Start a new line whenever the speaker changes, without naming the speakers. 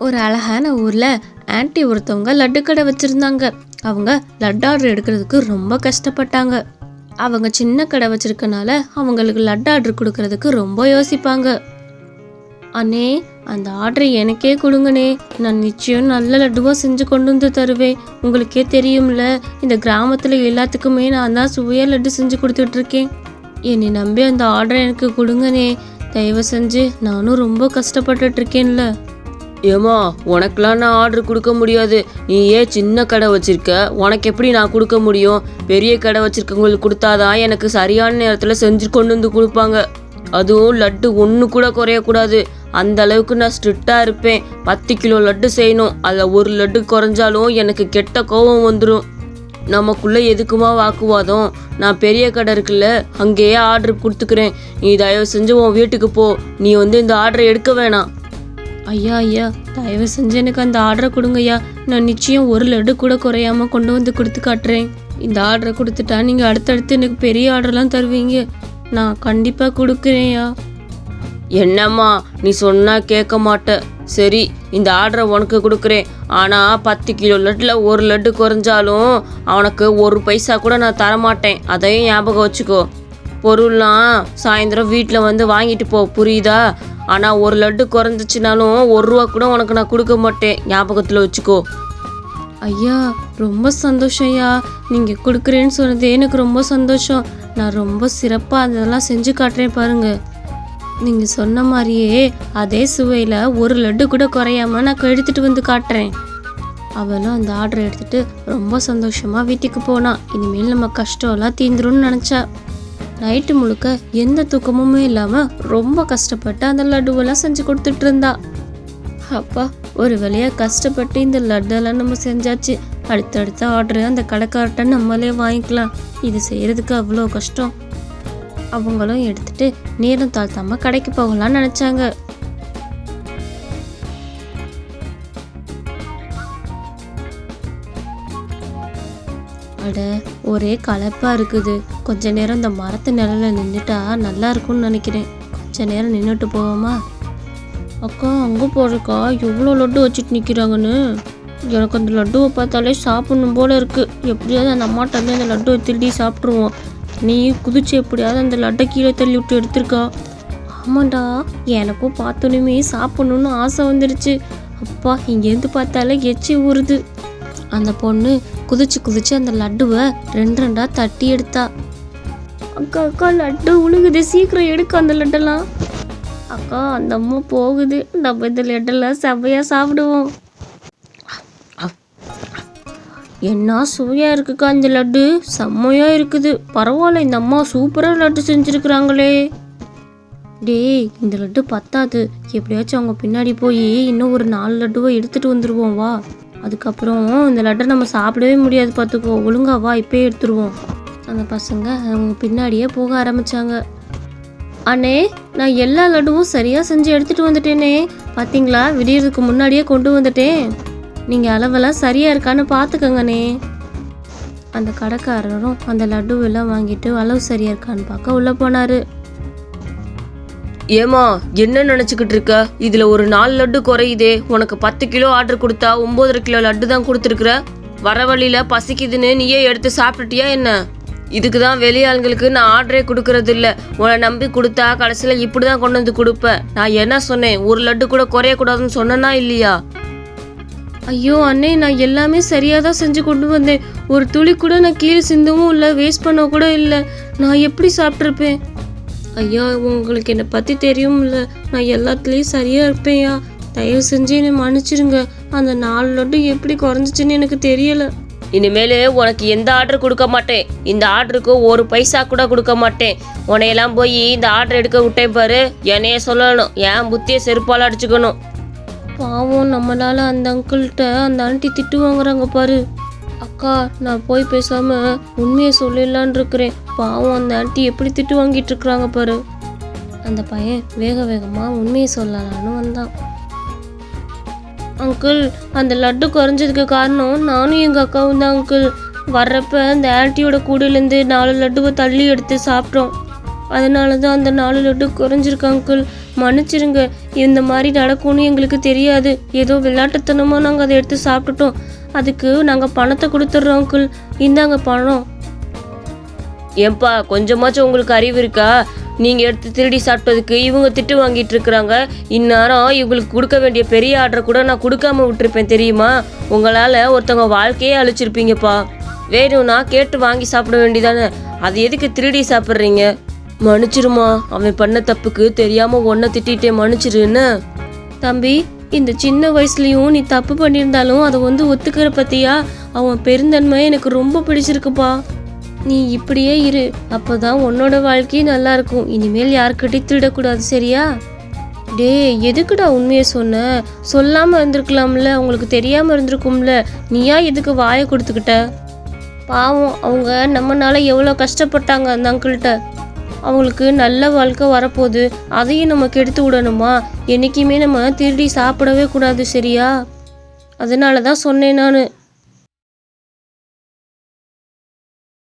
ஒரு அழகான ஊர்ல ஆன்ட்டி ஒருத்தவங்க லட்டு கடை வச்சிருந்தாங்க. அவங்க லட்டு ஆர்டர் எடுக்கிறதுக்கு ரொம்ப கஷ்டப்பட்டாங்க. அவங்க சின்ன கடை வச்சிருக்கனால அவங்களுக்கு லட்டு ஆர்டர் கொடுக்கறதுக்கு ரொம்ப யோசிப்பாங்க. அண்ணே, அந்த ஆர்டரை எனக்கே கொடுங்கண்ணே, நான் நிச்சயம் நல்ல லட்டுவா செஞ்சு கொண்டு வந்து தருவேன். உங்களுக்கே தெரியும்ல, இந்த கிராமத்துல எல்லாத்துக்குமே நான் தான் சுவையா லட்டு செஞ்சு கொடுத்துட்டு இருக்கேன். என்னை நம்பி அந்த ஆர்டரை எனக்கு கொடுங்கண்ணே, தயவு செஞ்சு, நானும் ரொம்ப கஷ்டப்பட்டுட்டு இருக்கேன்ல.
ஏமா, உனக்கெல்லாம் நான் ஆர்டர் கொடுக்க முடியாது. நீ ஏன் சின்ன கடை வச்சிருக்க, உனக்கு எப்படி நான் கொடுக்க முடியும்? பெரிய கடை வச்சிருக்கவங்களுக்கு கொடுத்தாதான் எனக்கு சரியான நேரத்தில் செஞ்சு கொண்டு வந்து கொடுப்பாங்க. அதுவும் லட்டு ஒன்று கூட குறையக்கூடாது. அந்த அளவுக்கு நான் ஸ்ட்ரிக்டாக இருப்பேன். 10 கிலோ லட்டு செய்யணும். அதில் ஒரு லட்டு குறைஞ்சாலும் எனக்கு கெட்ட கோபம் வந்துடும். நமக்குள்ளே எதுக்குமா வாக்குவாதம்? நான் பெரிய கடை இருக்குல்ல, அங்கேயே ஆர்டர் கொடுத்துக்கிறேன். நீ தயவு செஞ்சு உன் வீட்டுக்கு போ. நீ இந்த ஆர்டரை எடுக்க வேணாம்.
ஐயா, தயவு செஞ்சு எனக்கு அந்த ஆர்டரை கொடுங்கய்யா. நான் நிச்சயம் ஒரு லட்டு கூட குறையாம கொண்டு வந்து கொடுத்து காட்டுறேன். இந்த ஆர்டரை கொடுத்துட்டா நீங்க அடுத்தடுத்து எனக்கு பெரிய ஆர்டர்லாம் தருவீங்க. நான் கண்டிப்பா கொடுக்குறேன்யா.
என்னம்மா, நீ சொன்னா கேட்க மாட்ட. சரி, இந்த ஆர்டரை உனக்கு கொடுக்குறேன். ஆனால் 10 கிலோ லட்டில் ஒரு லட்டு குறைஞ்சாலும் அவனுக்கு ஒரு பைசா கூட நான் தரமாட்டேன். அதையும் ஞாபகம் வச்சுக்கோ. பொருள்லாம் சாயந்தரம் வீட்டில் வாங்கிட்டு போ, புரியுதா? ஆனால் ஒரு லட்டு குறைஞ்சிச்சினாலும் 1 ரூபா கூட உனக்கு நான் கொடுக்க மாட்டேன், ஞாபகத்தில் வச்சுக்கோ.
ஐயா, ரொம்ப சந்தோஷம் ஐயா. நீங்கள் கொடுக்குறேன்னு சொன்னதே எனக்கு ரொம்ப சந்தோஷம். நான் ரொம்ப சிறப்பாக அதெல்லாம் செஞ்சு காட்டுறேன் பாருங்க. நீங்கள் சொன்ன மாதிரியே அதே சுவையில் ஒரு லட்டு கூட குறையாம நான் எடுத்துகிட்டு வந்து காட்டுறேன். அவளும் அந்த ஆர்டரை எடுத்துகிட்டு ரொம்ப சந்தோஷமாக வீட்டுக்கு போனான். இனிமேல் நம்ம கஷ்டம்லாம் தீந்துரும்னு நினச்சா. நைட்டு முழுக்க எந்த தூக்கமுமே இல்லாமல் ரொம்ப கஷ்டப்பட்டு அந்த லட்டுவெல்லாம் செஞ்சு கொடுத்துட்டு இருந்தா. அப்பா, ஒரு வழியாக கஷ்டப்பட்டு இந்த லட்டெல்லாம் நம்ம செஞ்சாச்சு. அடுத்தடுத்த ஆர்டரு அந்த கடைக்கார்ட்ட நம்மளே வாங்கிக்கலாம். இது செய்கிறதுக்கு அவ்வளோ கஷ்டம். அவங்களும் எடுத்துட்டு நேரம் தாழ்த்தாமல் கடைக்கு போகலான்னு நினச்சாங்க. அட, ஒரே களைப்பா இருக்குது. கொஞ்ச நேரம் இந்த மரத்து நிழல நின்றுட்டா நல்லா இருக்கும்னு நினைக்கிறேன். கொஞ்ச நேரம் நின்றுட்டு போவோமா? அக்கா, அங்கே போறக்கா, எவ்வளோ லட்டு வச்சுட்டு நிற்கிறாங்கன்னு. எனக்கு அந்த லட்டுவை பார்த்தாலே சாப்பிடணும் போல இருக்கு. எப்படியாவது அந்த அம்மாட்ட வந்து அந்த லட்டுவை திருடி சாப்பிட்ருவோம். நீ குதிச்சு எப்படியாவது அந்த லட்டை கீழே தள்ளி விட்டு எடுத்திருக்கா. ஆமாண்டா, எனக்கும் பார்த்தோன்னுமே சாப்பிடணுன்னு ஆசை வந்துடுச்சு. அப்பா, இங்கேருந்து பார்த்தாலே எச்சி ஊறுது. அந்த பொண்ணு குதிச்சு அந்த லட்டுவை 2 தட்டி எடுத்தா. அக்கா, லட்டு உழுகுது, சீக்கிரம் எடுக்க அந்த லட்டெல்லாம். அக்கா, அந்த அம்மா போகுது, நம்ம இந்த லட்டெல்லாம் செவ்வையா சாப்பிடுவோம். என்ன சுவையா இருக்குக்கா இந்த லட்டு, செம்மையா இருக்குது. பரவாயில்ல, இந்த அம்மா சூப்பரா லட்டு செஞ்சிருக்கிறாங்களே. டேய், இந்த லட்டு பத்தாது. எப்படியாச்சும் அவங்க பின்னாடி போய் இன்னும் ஒரு 4 லட்டுவை எடுத்துட்டு வந்துருவோம் வா. அதுக்கப்புறம் இந்த லட்டை நம்ம சாப்பிடவே முடியாது பார்த்துக்கோ. ஒழுங்கா வா, இப்பயே எடுத்துருவோம். அந்த பசங்க அவங்க பின்னாடியே போக ஆரம்பிச்சாங்க. அண்ணே, நான் எல்லா லட்டுவும் சரியாக செஞ்சு எடுத்துகிட்டு வந்துட்டேனே. பார்த்தீங்களா, விடியறதுக்கு முன்னாடியே கொண்டு வந்துட்டேன். நீங்கள் அளவெல்லாம் சரியாக இருக்கான்னு பார்த்துக்கங்கண்ணே. அந்த கடைக்காரரும் அந்த லட்டுவெல்லாம் வாங்கிட்டு அளவு சரியாக இருக்கான்னு பார்க்க உள்ளே போனார்.
ஏமா, என்ன நினச்சிக்கிட்டு இருக்க? இதில் ஒரு 4 லட்டு குறையுதே. உனக்கு 10 கிலோ ஆர்டர் கொடுத்தா 9.5 கிலோ லட்டு தான் கொடுத்துருக்குற. வர வழியில் பசிக்குதுன்னு நீயே எடுத்து சாப்பிட்டுட்டியா என்ன? இதுக்கு தான் வெளியாளுங்களுக்கு நான் ஆர்டரே கொடுக்கறது இல்லை. உன்னை நம்பி கொடுத்தா கடைசியில் இப்படி தான் கொண்டு வந்து கொடுப்பேன். நான் என்ன சொன்னேன்? ஒரு லட்டு கூட குறையக்கூடாதுன்னு சொன்னேன்னா இல்லையா?
ஐயோ அண்ணே, நான் எல்லாமே சரியாக தான் செஞ்சு கொண்டு வந்தேன். ஒரு துளி கூட நான் கீழே சிந்தவும் இல்லை, வேஸ்ட் பண்ண கூட இல்லை. நான் எப்படி சாப்பிட்ருப்பேன்? ஐயா, உங்களுக்கு என்னை பற்றி தெரியும்ல, நான் எல்லாத்துலேயும் சரியாக இருப்பேன்யா. தயவு செஞ்சு என்னை மன்னிச்சிருங்க. அந்த 4 லட்டு எப்படி குறைஞ்சிச்சின்னு எனக்கு தெரியலை.
இனிமேல் உனக்கு எந்த ஆர்டர் கொடுக்க மாட்டேன். இந்த ஆர்டருக்கு ஒரு பைசா கூட கொடுக்க மாட்டேன். உன்னையெல்லாம் போய் இந்த ஆர்டர் எடுக்க விட்டேன் பாரு, என்னைய சொல்லணும். என் புத்தியை செருப்பால் அடிச்சுக்கணும்.
பாவம், நம்மளால அந்த அங்கிள்கிட்ட அந்த ஆண்டி திட்டு வாங்குறாங்க பாரு. அக்கா, நான் போய் பேசாமல் உண்மையை சொல்லிடலான் இருக்கிறேன். பாவம், அந்த ஆண்டி எப்படி திட்டு வாங்கிட்டு இருக்கிறாங்க பாரு. அந்த பையன் வேகமாக உண்மையை சொல்லலான்னு வந்தான். அங்கிள், அந்த லட்டு குறைஞ்சதுக்கு காரணம் நானும் எங்கள் அக்காவும் தான் அங்கிள். வர்றப்ப அந்த ஆன்ட்டியோட கூடையிலேருந்து 4 லட்டுவை தள்ளி எடுத்து சாப்பிட்டோம். அதனால தான் அந்த 4 லட்டு குறைஞ்சிருக்கு அங்கிள். மன்னிச்சிருங்க. இந்த மாதிரி நடக்கும்னு எங்களுக்கு தெரியாது. ஏதோ விளையாட்டுத்தனமாக நாங்கள் அதை எடுத்து சாப்பிட்டுட்டோம். அதுக்கு நாங்கள் பணத்தை கொடுத்துட்றோம் அங்கிள். இந்தாங்க பணம்.
ஏன்பா கொஞ்சமாச்சும் உங்களுக்கு அறிவு இருக்கா? நீங்கள் எடுத்து திருடி சாப்பிட்டதுக்கு இவங்க திட்டு வாங்கிட்டு இருக்கிறாங்க. இந்நேரம் இவங்களுக்கு கொடுக்க வேண்டிய பெரிய ஆர்டரை கூட நான் கொடுக்காம விட்டுருப்பேன் தெரியுமா? உங்களால் ஒருத்தவங்க வாழ்க்கையே அழிச்சிருப்பீங்கப்பா. வேணும்னா கேட்டு வாங்கி சாப்பிட வேண்டியதானே, அது எதுக்கு திருடி சாப்பிட்றீங்க? மன்னிச்சிருமா, அவன் பண்ண தப்புக்கு தெரியாமல் ஒன்றை திட்டிகிட்டே மன்னிச்சிருன்னு.
தம்பி, இந்த சின்ன வயசுலேயும் நீ தப்பு பண்ணியிருந்தாலும் அதை ஒத்துக்கிற பற்றியா? அவன் பெருந்தன்மை எனக்கு ரொம்ப பிடிச்சிருக்குப்பா. நீ இப்படியே இரு, அப்போதான் உன்னோட வாழ்க்கையும் நல்லா இருக்கும். இனிமேல் யாருக்கிட்டையும் திருடக்கூடாது, சரியா? டேய், எதுக்குடா உண்மையை சொன்ன? சொல்லாமல் இருந்திருக்கலாம்ல, உங்களுக்கு தெரியாமல் இருந்திருக்கும்ல. நீயா எதுக்கு வாயை கொடுத்துக்கிட்ட? பாவம், அவங்க நம்மனால எவ்வளோ கஷ்டப்பட்டாங்க அந்த அங்கிள்கிட்ட. அவங்களுக்கு நல்ல வாழ்க்கை வரப்போகுது, அதையும் நம்ம கெடுத்து விடணுமா? என்றைக்குமே நம்ம திருடி சாப்பிடவே கூடாது, சரியா? அதனால தான் சொன்னேன் நான்.